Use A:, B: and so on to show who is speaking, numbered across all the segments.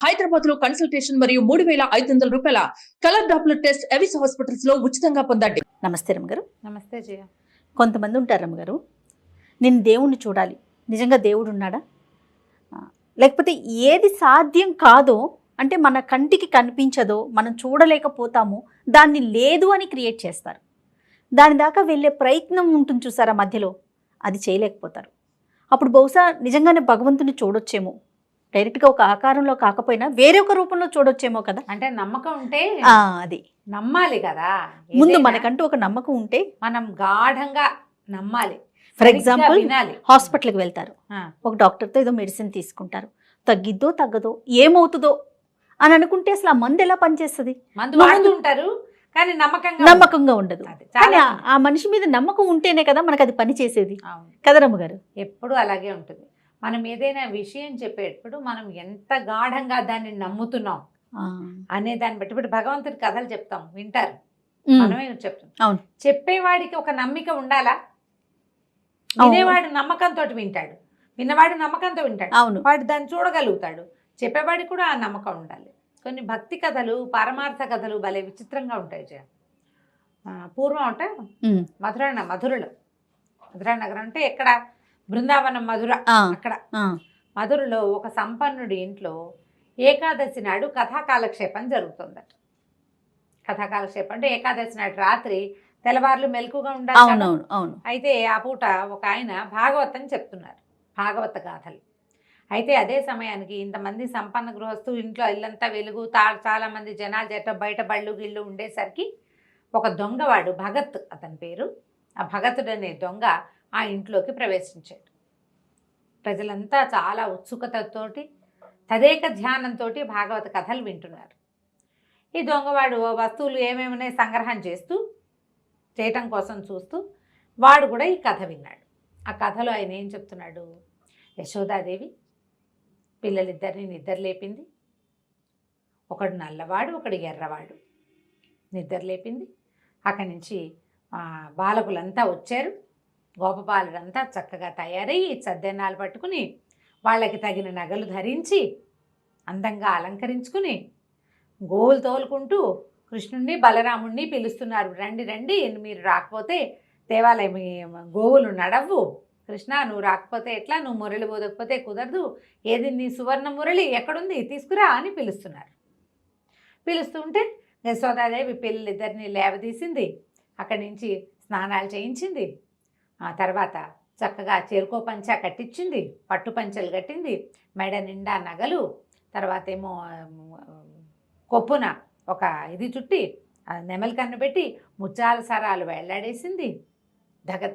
A: హైదరాబాద్ లో కన్సల్టేషన్ మరియు 3,500 రూపాయల colour Doppler test Avis hospitals లో ఉచితంగా పొందండి.
B: నమస్తే రమ్మగారు.
C: నమస్తే జయ.
B: కొంతమంది ఉంటారు రమ్మగారు, నేను దేవుణ్ణి చూడాలి, నిజంగా దేవుడు ఉన్నాడా, లేకపోతే ఏది సాధ్యం కాదో అంటే మన కంటికి కనిపించదో మనం చూడలేకపోతామో దాన్ని లేదు అని క్రియేట్ చేస్తారు. దాని దాకా వెళ్ళే ప్రయత్నం ఉంటుంది చూసారా, మధ్యలో అది చేయలేకపోతారు. అప్పుడు బహుశా నిజంగానే భగవంతుని చూడొచ్చేమో, డైరెక్ట్గా ఒక ఆకారంలో కాకపోయినా వేరే ఒక రూపంలో చూడొచ్చేమో కదా.
C: అంటే నమ్మకం ఉంటే
B: అది
C: నమ్మాలి కదా.
B: ముందు మనకంటూ ఒక నమ్మకం ఉంటే
C: మనం గాఢంగా నమ్మాలి.
B: ఫర్ ఎగ్జాంపుల్ హాస్పిటల్కి వెళ్తారు,
C: ఆ.
B: ఒక డాక్టర్తో ఏదో మెడిసిన్ తీసుకుంటారు, తగ్గిద్దో తగ్గదో ఏమవుతుందో అని అనుకుంటే అసలు ఆ మందు ఎలా పనిచేస్తుంది?
C: మందు వాడుతుంటారు కానీ
B: నమ్మకంగా ఉండదు.
C: అది
B: కానీ
C: చాలా
B: ఆ మనిషి మీద నమ్మకం ఉంటేనే కదా మనకు అది పని చేసేది
C: అవును.
B: కదా రమ్మగారు.
C: ఎప్పుడు అలాగే ఉంటుంది. మనం ఏదైనా విషయం చెప్పేటప్పుడు మనం ఎంత గాఢంగా దాన్ని నమ్ముతున్నాం అనే దాన్ని బట్టి. ఇప్పుడు భగవంతుడి కథలు చెప్తాం, వింటారు, మనమే చెప్తాం.
B: అవును.
C: చెప్పేవాడికి ఒక నమ్మిక ఉండాలా? వినేవాడు నమ్మకంతో వింటాడు, విన్నవాడు నమ్మకంతో వింటాడు,
B: అవును.
C: వాడు దాన్ని చూడగలుగుతాడు. చెప్పేవాడికి కూడా ఆ నమ్మకం ఉండాలి. కొన్ని భక్తి కథలు, పరమార్థ కథలు భలే విచిత్రంగా ఉంటాయి జయ. పూర్వం అంటే మధురలో, మధురా నగరం అంటే ఎక్కడ, బృందావనం మధుర, అక్కడ మధురలో ఒక సంపన్నుడి ఇంట్లో ఏకాదశి నాడు కథాకాలక్షేపం జరుగుతుందట. కథాకాలక్షేపం అంటే ఏకాదశి నాడు రాత్రి తెల్లవార్లు మెలకుగా ఉండాలి.
B: అవును. అయితే
C: ఆ పూట ఒక ఆయన భాగవతం చెప్తున్నారు, భాగవత గాథలు. అయితే అదే సమయానికి ఇంతమంది సంపన్న గృహస్థు, ఇంట్లో ఇల్లంతా వెలుగు, చాలా మంది జనాలు చేత బయట బళ్ళు గిళ్ళు ఉండేసరికి ఒక దొంగవాడు, భగత్ అతని పేరు, ఆ భగతుడు అనే దొంగ ఆ ఇంట్లోకి ప్రవేశించాడు. ప్రజలంతా చాలా ఉత్సుకతతోటి తదేక ధ్యానంతో భాగవత కథలు వింటున్నారు. ఈ దొంగవాడు వస్తువులు ఏమేమి సంగ్రహం చేయటం కోసం చూస్తూ వాడు కూడా ఈ కథ విన్నాడు. ఆ కథలో ఆయన ఏం చెప్తున్నాడు, యశోదాదేవి పిల్లలిద్దరిని నిద్ర లేపింది, ఒకడు నల్లవాడు ఒకడు ఎర్రవాడు, నిద్ర లేపింది. అక్కడి నుంచి బాలకులంతా వచ్చారు, గోపబాలుడంతా చక్కగా తయారయ్యి సద్దెనాలు పట్టుకుని వాళ్ళకి తగిన నగలు ధరించి అందంగా అలంకరించుకుని గోవులు తోలుకుంటూ కృష్ణుణ్ణి బలరాముణ్ణి పిలుస్తున్నారు. రండి రండి, మీరు రాకపోతే దేవాలయం గోవులు నడవు, కృష్ణ నువ్వు రాకపోతే ఎట్లా, నువ్వు మురళి పోదకపోతే కుదరదు, ఏది నీ సువర్ణ మురళి ఎక్కడుంది తీసుకురా అని పిలుస్తున్నారు. పిలుస్తుంటే యశోదాదేవి పిల్లలిద్దరిని లేవదీసింది, అక్కడి నుంచి స్నానాలు చేయించింది. ఆ తర్వాత చక్కగా చేరుకో పంచ కట్టించింది, పట్టు పంచలు కట్టింది, మెడ నిండా నగలు, తర్వాత ఏమో కొప్పున ఒక ఇది చుట్టి నెమలి కన్ను పెట్టి ముత్యాల సరాలు వెళ్లాడేసింది.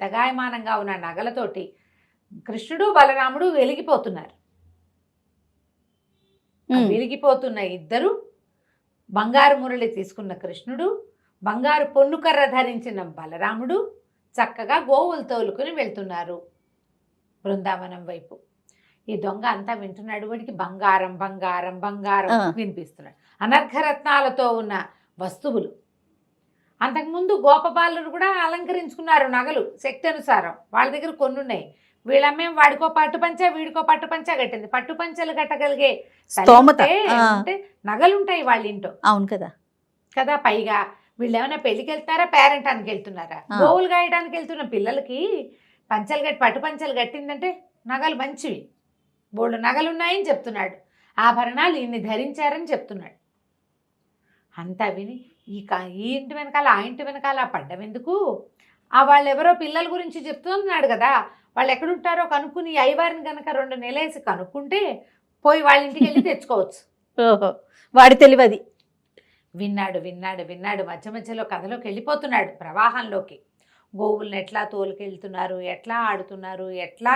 C: దగాయమానంగా ఉన్న నగలతోటి కృష్ణుడు బలరాముడు వెలిగిపోతున్నారు. వెలిగిపోతున్న ఇద్దరు, బంగారు మురళి తీసుకున్న కృష్ణుడు, బంగారు పొన్నుకర్ర ధరించిన బలరాముడు చక్కగా గోవులు తోలుకుని వెళ్తున్నారు బృందావనం వైపు. ఈ దొంగ అంతా వింటున్నాడు, వాడికి బంగారం బంగారం బంగారం వినిపిస్తున్నాడు, అనర్ఘరత్నాలతో ఉన్న వస్తువులు. అంతకుముందు గోపబాలురు కూడా అలంకరించుకున్నారు నగలు శక్తి అనుసారం, వాళ్ళ దగ్గర కొన్ని ఉన్నాయి. వీళ్ళమ్మే వాడికో పట్టుపంచ వీడికో పట్టుపంచ కట్టింది. పట్టుపంచలు కట్టగలిగే అంటే నగలుంటాయి వాళ్ళ ఇంట్లో.
B: అవును కదా
C: కదా. పైగా వీళ్ళు ఏమైనా పెళ్ళికి వెళ్తున్నారా, పేరెంటానికి వెళ్తున్నారా, గోవులు గాయడానికి వెళ్తున్న పిల్లలకి పంచలు కట్టి పట్టు పంచలు కట్టిందంటే నగలు మంచివి, బోళ్ళు నగలున్నాయని చెప్తున్నాడు, ఆభరణాలు ఇన్ని ధరించారని చెప్తున్నాడు. అంతా విని ఈ ఇంటి వెనకాల ఆ ఇంటి వెనకాల పడ్డం ఎందుకు, వాళ్ళెవరో పిల్లల గురించి చెప్తున్నాడు కదా, వాళ్ళు ఎక్కడుంటారో కనుక్కుని అయ్యవారిని కనుక 2 నెలలేసి కనుక్కుంటే పోయి వాళ్ళ ఇంటికి వెళ్ళి తెచ్చుకోవచ్చు.
B: వాడి తెలియదు.
C: విన్నాడు విన్నాడు విన్నాడు, మధ్య మధ్యలో కథలోకి వెళ్ళిపోతున్నాడు, ప్రవాహంలోకి. గోవులను ఎట్లా తోలుకెళ్తున్నారు, ఎట్లా ఆడుతున్నారు, ఎట్లా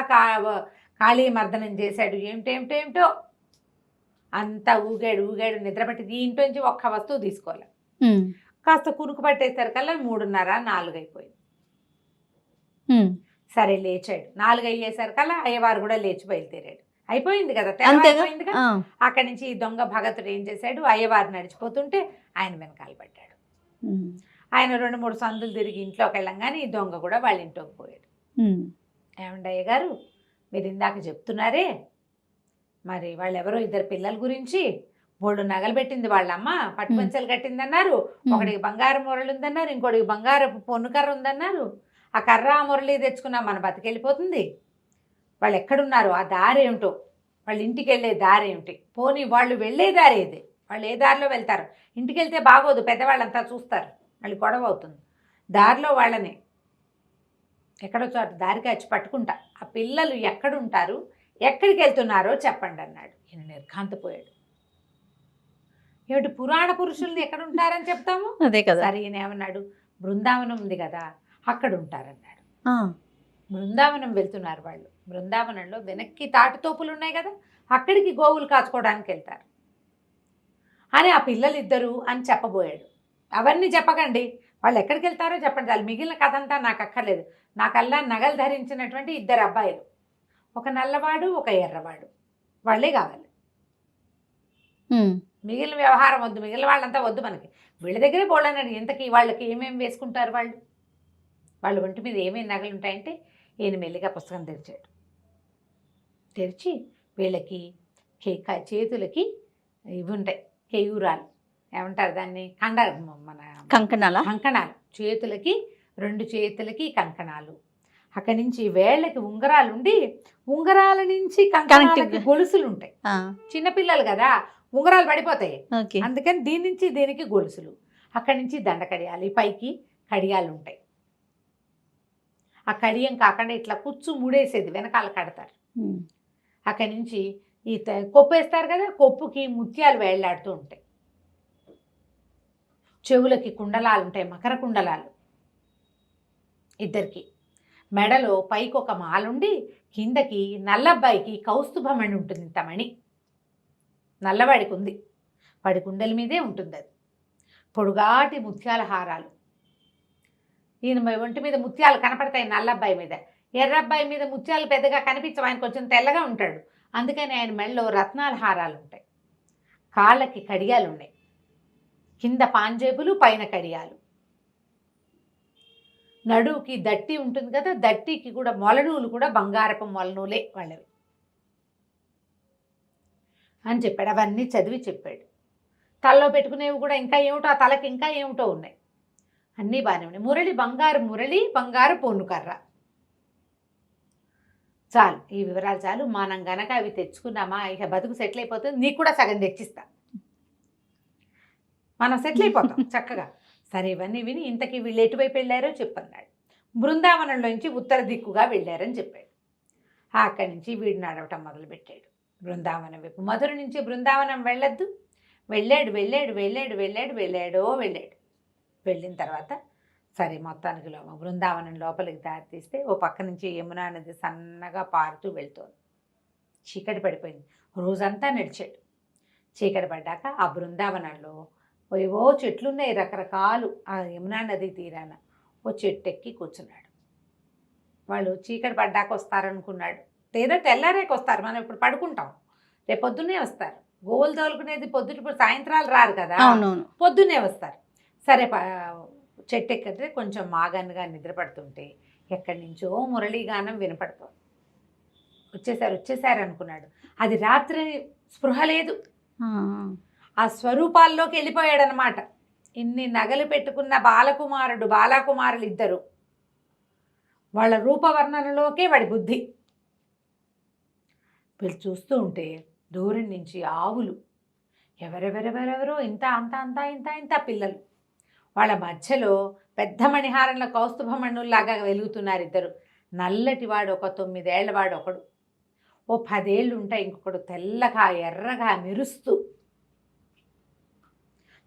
C: కాళీ మర్దనం చేశాడు, ఏమిటేమిటేమిటో అంతా ఊగాడు నిద్రపట్టి ఈ ఇంటి నుంచి ఒక్క వస్తువు తీసుకోవాలి. కాస్త కునుకు పట్టేసరికల్లా 3:30, 4 అయిపోయింది. సరే లేచాడు, 4 అయ్యేసరికల్లా అయ్యవారు కూడా లేచి బయలుదేరాడు. అయిపోయింది కదా, అయిపోయింది కదా. అక్కడి నుంచి ఈ దొంగ భగతుడు ఏం చేశాడు, అయ్యవారు నడిచిపోతుంటే ఆయన వెనకాల పడ్డాడు. ఆయన 2-3 సందులు తిరిగి ఇంట్లోకి వెళ్ళంగానే ఈ దొంగ కూడా వాళ్ళ ఇంట్లోకి పోయాడు. ఏమండి అయ్యగారు, మీరు ఇందాక చెప్తున్నారే, మరి వాళ్ళెవరో 2 పిల్లల గురించి బోళ్ళు నగలు పెట్టింది వాళ్ళమ్మ, పట్టుపంచలు కట్టిందన్నారు, ఒకడికి బంగారు మురళి ఉందన్నారు, ఇంకోటికి బంగారు పొన్నుకర్ర ఉందన్నారు. ఆ కర్ర ఆ మురళి తెచ్చుకున్నా మన బతికెళ్ళిపోతుంది. వాళ్ళు ఎక్కడున్నారు, ఆ దారి ఏమిటో, వాళ్ళ ఇంటికి వెళ్ళే దారి ఏమిటి, పోనీ వాళ్ళు వెళ్ళే దారి ఏది, వాళ్ళు ఏ దారిలో వెళ్తారు. ఇంటికి వెళ్తే బాగోదు, పెద్దవాళ్ళంతా చూస్తారు, మళ్ళీ గొడవ అవుతుంది. దారిలో వాళ్ళని ఎక్కడో చోట దారికి వచ్చి పట్టుకుంటా, ఆ పిల్లలు ఎక్కడుంటారు, ఎక్కడికి వెళ్తున్నారో చెప్పండి అన్నాడు. ఈయన నిర్ఘాంతపోయాడు. ఏమిటి పురాణ పురుషుల్ని ఎక్కడుంటారని చెప్తాము,
B: అదే కదా.
C: సరే ఈయన ఏమన్నాడు, బృందావనం ఉంది కదా అక్కడ ఉంటారన్నాడు. బృందావనం వెళ్తున్నారు వాళ్ళు, బృందావనంలో వెనక్కి తాటితోపులు ఉన్నాయి కదా, అక్కడికి గోవులు కాచుకోవడానికి వెళ్తారు అని ఆ పిల్లలిద్దరూ అని చెప్పబోయాడు. అవన్నీ చెప్పకండి, వాళ్ళు ఎక్కడికి వెళ్తారో చెప్పండి చాలు, మిగిలిన కథ అంతా నాకు అక్కర్లేదు. నాకల్లా నగలు ధరించినటువంటి 2 అబ్బాయిలు, ఒక నల్లవాడు ఒక ఎర్రవాడు, వాళ్ళే కావాలి. మిగిలిన వ్యవహారం వద్దు, మిగిలిన వాళ్ళంతా వద్దు మనకి. వీళ్ళ దగ్గరే పోలేనండి. ఇంతకీ వాళ్ళకి ఏమేమి వేసుకుంటారు, వాళ్ళ ఒంటి మీద ఏమేమి నగలు ఉంటాయంటే ఈయన మెల్లిగా పుస్తకం తెరిచాడు. తెరిచి వీళ్ళకి చేతులకి ఇవి ఉంటాయి, కేయూరాలు ఏమంటారు దాన్ని, మన కంకణాలు, చేతులకి 2 చేతులకి కంకణాలు. అక్కడి నుంచి వేళ్ళకి ఉంగరాలు ఉండి, ఉంగరాల నుంచి కంకణాలకి గొలుసులు ఉంటాయి. చిన్నపిల్లలు కదా, ఉంగరాలు పడిపోతాయి, అందుకని దీని నుంచి దీనికి గొలుసులు. అక్కడి నుంచి దండ కడియాలి, పైకి కడియాలు ఉంటాయి. ఆ కడియం కాకుండా ఇట్లా కుచ్చు ముడేసేది వెనకాల కడతారు. అక్కడి నుంచి ఈ కొప్పు వేస్తారు కదా, కొప్పుకి ముత్యాలు వేళ్లాడుతూ ఉంటాయి. చెవులకి కుండలాలు ఉంటాయి, మకర కుండలాలు ఇద్దరికి. మెడలో పైకి ఒక మాలుండి కిందకి నల్లబ్బాయికి కౌస్తుభమణి ఉంటుంది, ఇంత మణి నల్లవాడికి ఉంది, వాడి కుండల మీదే ఉంటుంది అది. పొడుగాటి ముత్యాల హారాలు, ఈయన ఒంటి మీద ముత్యాలు కనపడతాయి నల్లబ్బాయి మీద. ఎర్రబ్బాయి మీద ముత్యాలు పెద్దగా కనిపించవు, ఆయన కొంచెం తెల్లగా ఉంటాడు, అందుకని ఆయన మెడలో రత్నాల హారాలు ఉంటాయి. కాళ్ళకి కడియాలు ఉన్నాయి, కింద పాంజేబులు పైన కడియాలు. నడువుకి దట్టి ఉంటుంది కదా, దట్టికి కూడా మొలనూలు కూడా బంగారపు మొలనూలే వాళ్ళవి అని చెప్పాడు. అవన్నీ చదివి చెప్పాడు. తలలో పెట్టుకునేవి కూడా ఇంకా ఏమిటో, ఆ తలకి ఇంకా ఏమిటో ఉన్నాయి, అన్నీ బాగానే ఉన్నాయి. మురళి బంగారు మురళి, బంగారు పొన్నుకర్ర. చాలు, ఈ వివరాలు చాలు. మనం గనక అవి తెచ్చుకున్నామా ఇక బతుకు సెటిల్ అయిపోతుంది. నీకు కూడా సగం తెచ్చిస్తా, మనం సెటిల్ అయిపోతాం చక్కగా. సరే, ఇవన్నీ విని ఇంతకీ వీళ్ళు ఎటువైపు వెళ్ళారో చెప్పన్నాడు. బృందావనంలోంచి ఉత్తర దిక్కుగా వెళ్ళారని చెప్పాడు. అక్కడి నుంచి వీడు నడవటం మొదలుపెట్టాడు బృందావనం వైపు. మధుర నుంచి బృందావనం వెళ్ళొద్దు, వెళ్ళాడు. వెళ్ళిన తర్వాత సరే మొత్తానికి బృందావనం లోపలికి దారి తీస్తే ఓ పక్క నుంచి యమునా నది సన్నగా పారుతూ వెళ్తోంది. చీకటి పడిపోయింది, రోజంతా నడిచాడు. చీకటి పడ్డాక ఆ బృందావనంలో ఏవో చెట్లున్నాయి రకరకాలు. ఆ యమునా నది తీరాన ఓ చెట్టు ఎక్కి కూర్చున్నాడు. వాళ్ళు చీకటి పడ్డాక వస్తారనుకున్నాడు, లేదా తెల్లారేకి వస్తారు, మనం ఇప్పుడు పడుకుంటాం, రేపు పొద్దున్నే వస్తారు. గోవులు తోలుకునేది ఇప్పుడు సాయంత్రాలు రారు కదా, పొద్దున్నే వస్తారు. సరే చెట్టు ఎక్కితే కొంచెం మాగన్నుగా నిద్రపడుతుంటే ఎక్కడి నుంచో మురళీగానం వినపడుతోంది. వచ్చేసారు అనుకున్నాడు. అది రాత్రి స్పృహ లేదు, ఆ స్వరూపాల్లోకి వెళ్ళిపోయాడనమాట. ఇన్ని నగలు పెట్టుకున్న బాలకుమారులు ఇద్దరు, వాళ్ళ రూపవర్ణనలోకే వాడి బుద్ధి. వీళ్ళు చూస్తూ ఉంటే దూరం నుంచి ఆవులు, ఎవరెవరెవరెవరో ఇంత పిల్లలు, వాళ్ళ మధ్యలో పెద్ద మణిహారంలో కౌస్తుభమణుల్లాగా వెలుగుతున్నారు ఇద్దరు. నల్లటి వాడు ఒక 9 ఏళ్ల వాడు ఒకడు, ఓ 10 ఏళ్ళు ఉంటాయి ఇంకొకడు, తెల్లగా ఎర్రగా మెరుస్తూ.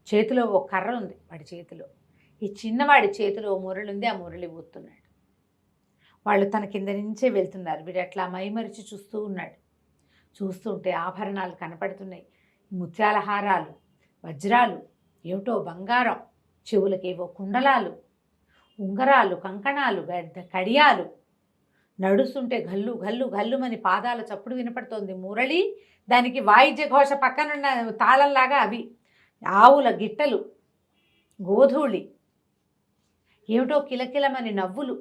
C: చేతిలో ఓ కర్ర ఉంది వాడి చేతిలో, ఈ చిన్నవాడి చేతిలో ఓ మురళి ఉంది, ఆ మురళి ఊతున్నాడు. వాళ్ళు తన కింద నుంచే వెళ్తున్నారు. వీడు అట్లా మైమరిచి చూస్తూ ఉన్నాడు. చూస్తుంటే ఆభరణాలు కనపడుతున్నాయి, ముత్యాల హారాలు, వజ్రాలు, ఏమిటో బంగారం, చెవులకేవో కుండలాలు, ఉంగరాలు, కంకణాలు, కడియాలు. నడుస్తుంటే గల్లు గల్లు గల్లుమని పాదాల చప్పుడు వినపడుతోంది. మురళి, దానికి వాయిద్య ఘోష పక్కనున్న తాళంలాగా అవి, ఆవుల గిట్టలు, గోధూళి, ఏమిటో కిలకిలమని నవ్వులు.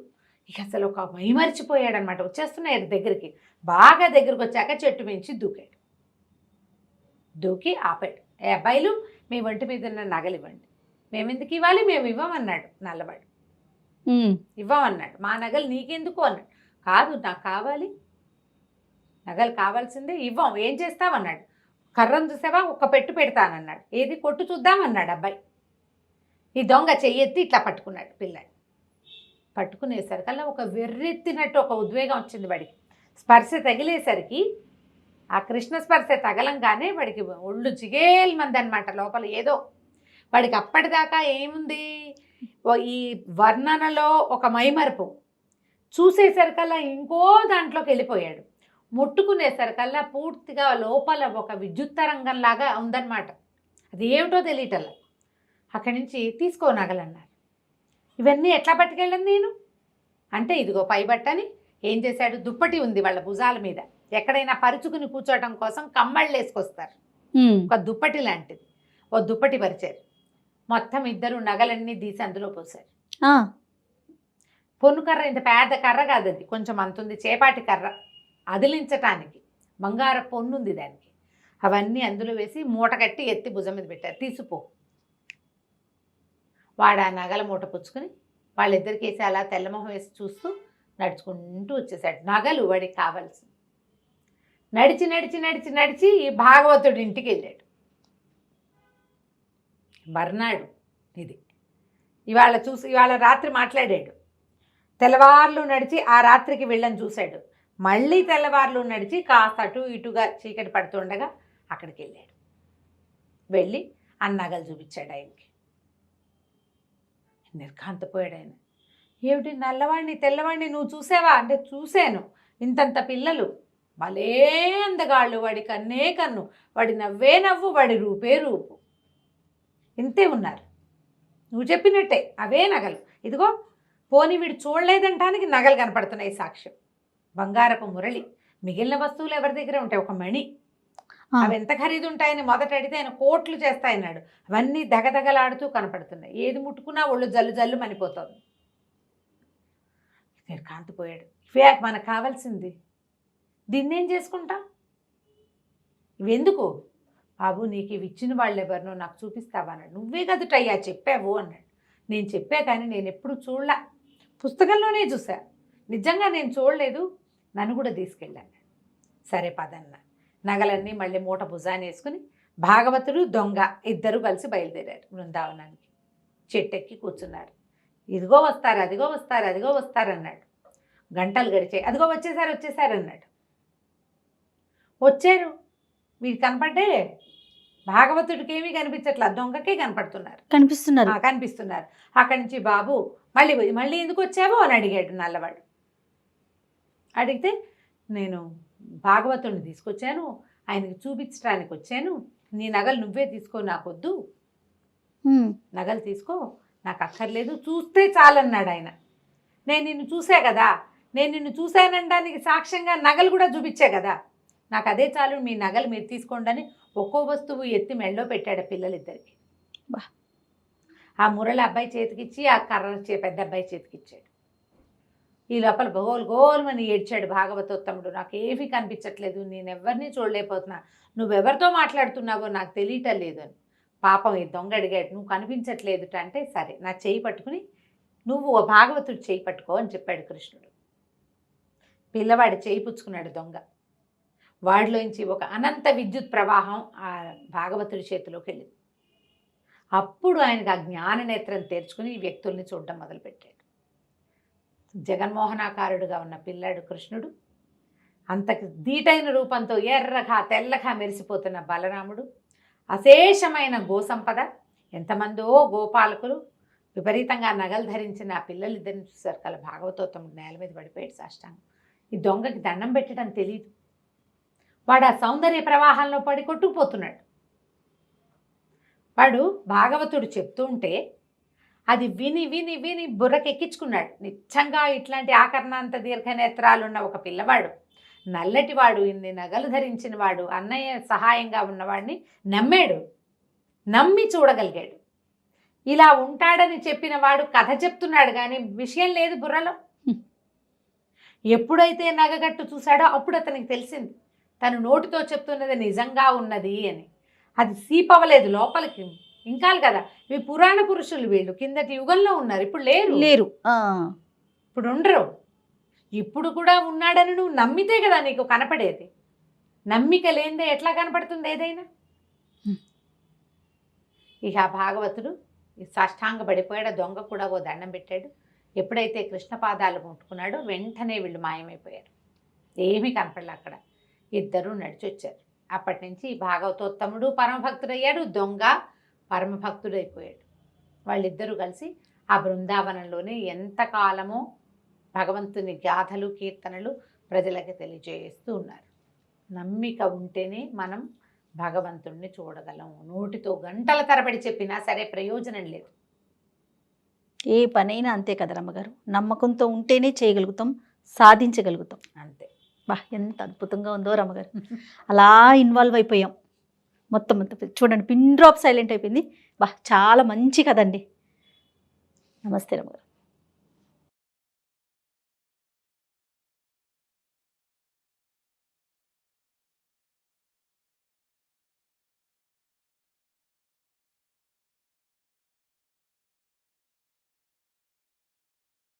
C: ఇక అసలు ఒక మైమరిచిపోయాడనమాట. వచ్చేస్తున్నాయి దగ్గరికి. బాగా దగ్గరికి వచ్చాక చెట్టు మించి దూకాడు. దూకి ఆపాడు. ఏ అబ్బాయిలు మీ ఒంటి మీద ఉన్న నగలు ఇవ్వండి. మేము ఎందుకు ఇవ్వాలి, మేము ఇవ్వమన్నాడు నల్లవాడు. ఇవ్వమన్నాడు. మా నగలు నీకెందుకు అన్నాడు. కాదు నాకు కావాలి, నగలు కావాల్సిందే, ఇవ్వం, ఏం చేస్తావన్నాడు. కర్రను చూసావా, ఒక్క పెట్టు పెడతానన్నాడు. ఏది కొట్టు చూద్దామన్నాడు అబ్బాయి. ఈ దొంగ చెయ్యెత్తి ఇట్లా పట్టుకున్నాడు పిల్లాడు. పట్టుకునేసరికల్లా ఒక వెర్రెత్తినట్టు ఒక ఉద్వేగం వచ్చింది వాడికి. స్పర్శ తగిలేసరికి ఆ కృష్ణ స్పర్శ తగలంగానే వాడికి ఒళ్ళు జిగేల్మంది అనమాట. లోపల ఏదో వాడికి అప్పటిదాకా ఏముంది, ఈ వర్ణనలో ఒక మైమరుపు, చూసేసరికల్లా ఇంకో దాంట్లోకి వెళ్ళిపోయాడు. ముట్టుకునేసరికల్లా పూర్తిగా లోపల ఒక విద్యుత్ తరంగంలాగా ఉందన్నమాట. అది ఏమిటో తెలియటల్లా. అక్కడి నుంచి తీసుకో నగలన్నారు. ఇవన్నీ ఎట్లా పట్టుకెళ్ళను నేను అంటే, ఇదిగో పై బట్టని ఏం చేశాడు, దుప్పటి ఉంది వాళ్ళ భుజాల మీద, ఎక్కడైనా పరుచుకుని కూర్చోవడం కోసం కమ్మళ్ళు వేసుకొస్తారు, ఒక దుప్పటి లాంటిది, ఓ దుప్పటి పరిచారు. మొత్తం ఇద్దరు నగలన్నీ తీసి అందులో పోసారు. పొన్ను కర్ర, ఇంత పెద్ద కర్ర కాదు అది, కొంచెం అంతుంది, చేపాటి కర్ర, అదిలించటానికి బంగార పొన్ను ఉంది దానికి. అవన్నీ అందులో వేసి మూట కట్టి ఎత్తి భుజం మీద పెట్టారు. తీసిపో. వాడు ఆ నగల మూట పుచ్చుకుని వాళ్ళిద్దరికి వేసి అలా తెల్లమొహం వేసి చూస్తూ నడుచుకుంటూ వచ్చేసాడు. నగలు వాడికి కావాల్సింది. నడిచి నడిచి నడిచి నడిచి ఈ భాగవతుడి ఇంటికి వెళ్ళాడు. మర్నాడు ఇది ఇవాళ రాత్రి మాట్లాడాడు. తెల్లవార్లు నడిచి ఆ రాత్రికి వెళ్ళని చూశాడు. మళ్ళీ తెల్లవార్లు నడిచి కాస్త అటు ఇటుగా చీకటి పడుతుండగా అక్కడికి వెళ్ళాడు. వెళ్ళి ఆ నగలు చూపించాడు ఆయనకి. నిర్ఘాంతపోయాడు ఆయన. ఏమిటి నల్లవాడిని తెల్లవాడిని నువ్వు చూసావా అంటే, చూశాను, ఇంతంత పిల్లలు, భలే అందగాళ్ళు, వాడి కన్నే కన్ను, వాడి నవ్వే నవ్వు, వాడి రూపే రూపు, ఇంతే ఉన్నారు, నువ్వు చెప్పినట్టే అవే నగలు. ఇదిగో పోనీ వీడు చూడలేదంటానికి నగలు కనపడుతున్నాయి సాక్ష్యం. బంగారపు మురళి, మిగిలిన వస్తువులు ఎవరి దగ్గర ఉంటాయి, ఒక మణి, అవి ఎంత ఖరీదు ఉంటాయని మొదట అడిగితే ఆయన కోట్లు చేస్తాయన్నాడు. అవన్నీ దగదగలాడుతూ కనపడుతున్నాయి. ఏది ముట్టుకున్నా ఒళ్ళు జల్లు జల్లు మనిపోతుంది. కాంతిపోయాడు. ఇవే మనకు కావాల్సింది, దీన్నేం చేసుకుంటా, ఇవెందుకు బాబు, నీకు ఇవి ఇచ్చిన వాళ్ళు ఎవరినో నాకు చూపిస్తావా అన్నాడు. నువ్వే కదుటయ్యా చెప్పావు అన్నాడు. నేను చెప్పా కానీ నేను ఎప్పుడు చూడలా, పుస్తకంలోనే చూసా, నిజంగా నేను చూడలేదు, నన్ను కూడా తీసుకెళ్ళాను. సరే పదన్న. నగలన్నీ మళ్ళీ మూట భుజాన్ని వేసుకుని భాగవతుడు దొంగ ఇద్దరు కలిసి బయలుదేరారు బృందావనానికి. చెట్టెక్కి కూర్చున్నారు. ఇదిగో వస్తారు, అదిగో వస్తారు, అదిగో వస్తారు అన్నాడు. గంటలు గడిచాయి. అదిగో వచ్చేసారు అన్నాడు. వచ్చారు, వీడు కనపడ్డే, భాగవతుడికి ఏమీ కనిపించట్లా, దొంగకే కనిపిస్తున్నారు. అక్కడి నుంచి బాబు మళ్ళీ ఎందుకు వచ్చావో అని అడిగాడు నల్లవాడు. అడిగితే, నేను భాగవతుడిని తీసుకొచ్చాను, ఆయనకి చూపించడానికి వచ్చాను, నీ నగలు నువ్వే తీసుకో, నాకొద్దు, నగలు తీసుకో, నాకు అక్కర్లేదు, చూస్తే చాలన్నాడు ఆయన. నేను నిన్ను చూసా కదా, నేను నిన్ను చూశానడానికి సాక్ష్యంగా నగలు కూడా చూపించా కదా, నాకు అదే చాలు, మీ నగలు మీరు తీసుకోండి అని ఒక్కో వస్తువు ఎత్తి మెళ్ళో పెట్టాడు పిల్లలిద్దరికి. ఆ మురళి అబ్బాయి చేతికిచ్చి ఆ కర్ర పెద్ద అబ్బాయి చేతికిచ్చాడు. ఈ లోపల గోల్మని ఏడ్చాడు భాగవతోత్తముడు. నాకేమీ కనిపించట్లేదు, నేను ఎవరిని చూడలేకపోతున్నా, నువ్వెవరితో మాట్లాడుతున్నావో నాకు తెలియటం లేదు అని. పాపం ఈ దొంగ అడిగాడు, నువ్వు కనిపించట్లేదుట అంటే, సరే నా చేయి పట్టుకుని నువ్వు భాగవతుడు చేయి పట్టుకో అని చెప్పాడు కృష్ణుడు. పిల్లవాడి చేయి పుచ్చుకున్నాడు దొంగ. వాడిలోంచి ఒక అనంత విద్యుత్ ప్రవాహం ఆ భాగవతుడి చేతిలోకి వెళ్ళింది. అప్పుడు ఆయనకు ఆ జ్ఞాన నేత్రం తెరుచుకుని ఈ వ్యక్తుల్ని చూడడం మొదలుపెట్టాడు. జగన్మోహనాకారుడుగా ఉన్న పిల్లాడు కృష్ణుడు, అంతకు దీటైన రూపంతో ఎర్రగా తెల్లగా మెరిసిపోతున్న బలరాముడు, అశేషమైన గోసంపద, ఎంతమందో గోపాలకులు, విపరీతంగా నగలు ధరించిన ఆ పిల్లలిద్దరిని చూశారు. కల భాగవతోత్తముడు నేల మీద పడిపోయాడు సాష్టాంగం. ఈ దొంగకి దండం పెట్టడం తెలియదు. వాడు ఆ సౌందర్య ప్రవాహంలో పడి కొట్టుకుపోతున్నాడు. వాడు భాగవతుడు చెప్తూ ఉంటే అది విని విని విని బుర్రకెక్కించుకున్నాడు. నిజంగా ఇట్లాంటి ఆకర్ణాంత దీర్ఘనేత్రాలున్న ఒక పిల్లవాడు, నల్లటివాడు, ఇన్ని నగలు ధరించిన వాడు, అన్నయ్య సహాయంగా ఉన్నవాడిని నమ్మాడు, నమ్మి చూడగలిగాడు. ఇలా ఉంటాడని చెప్పిన వాడు కథ చెప్తున్నాడు కానీ విషయం లేదు బుర్రలో. ఎప్పుడైతే నగగట్టు చూశాడో అప్పుడు అతనికి తెలిసింది తను నోటితో చెప్తున్నది నిజంగా ఉన్నది అని. అది సీపవ్వలేదు లోపలికి, ఇంకా కదా. ఇవి పురాణ పురుషులు, వీళ్ళు కిందటి యుగంలో ఉన్నారు, ఇప్పుడు
B: లేరు.
C: ఇప్పుడు ఉండరు. ఇప్పుడు కూడా ఉన్నాడని నువ్వు నమ్మితే కదా నీకు కనపడేది. నమ్మిక లేనిదే ఎట్లా కనపడుతుంది ఏదైనా? ఇక ఆ భాగవతుడు సాష్టాంగ పడిపోయాడు. దొంగ కూడా ఓ దండం పెట్టాడు. ఎప్పుడైతే కృష్ణ పాదాలు ముట్టుకున్నాడో వెంటనే వీళ్ళు మాయమైపోయారు. ఏమీ కనపడలే అక్కడ. ఇద్దరూ నడిచి వచ్చారు. అప్పటి నుంచి భాగవతోత్తముడు పరమభక్తుడయ్యాడు, దొంగ పరమభక్తుడైపోయాడు. వాళ్ళిద్దరూ కలిసి ఆ బృందావనంలోనే ఎంతకాలమో భగవంతుని గాథలు కీర్తనలు ప్రజలకి తెలియజేస్తూ ఉన్నారు. నమ్మిక ఉంటేనే మనం భగవంతుణ్ణి చూడగలం. నోటితో గంటల తరబడి చెప్పినా సరే ప్రయోజనం లేదు.
B: ఏ పనైనా అంతే కదా రమ్మగారు, నమ్మకంతో ఉంటేనే చేయగలుగుతాం, సాధించగలుగుతాం.
C: అంతే.
B: బా ఎంత అద్భుతంగా ఉందో రమ్మగారు. అలా ఇన్వాల్వ్ అయిపోయాం మొత్తం. చూడండి, పిన్ డ్రాప్ సైలెంట్ అయిపోయింది. బా చాలా మంచి కదండి. నమస్తే రమ్మగారు.